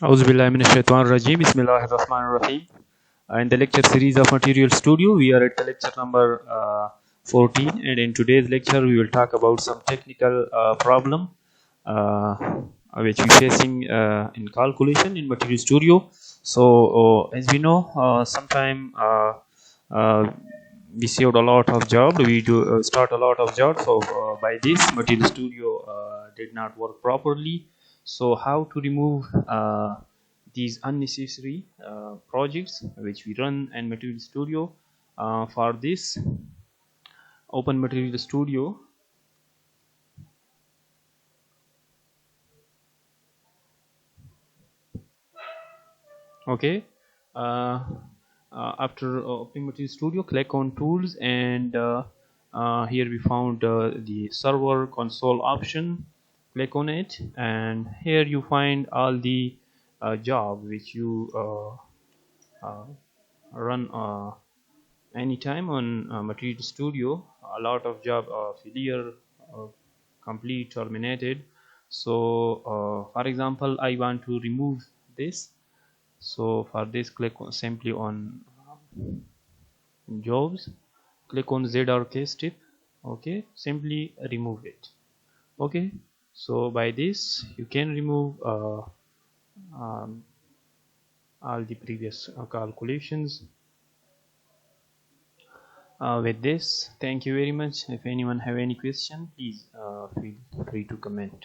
Auzubillahi minash shaitanir rajim. Bismillahir rahmanir rahim. In the lecture series of Material Studio, we are at the lecture number 14, and in today's lecture, we will talk about some technical problem uh, which we facing in calculation in Material Studio. So, as we know, sometime uh, we saved a lot of job. We do start a lot of job. So, by this, Material Studio did not work properly. So how to remove these unnecessary projects which we run in Material Studio? For this, open Material Studio. Okay. uh, After opening Material Studio, click on tools, and here we found the server console option. Click on it, and here you find all the job which you run anytime on Material Studio. A lot of job failure, uh, complete, terminated. So for example, I want to remove this. So for this, click on, simply on jobs, click on Z or Castep. Okay, simply remove it. Okay, so by this you can remove um, all the previous calculations. With this, thank you very much. If anyone have any question, please feel free to comment.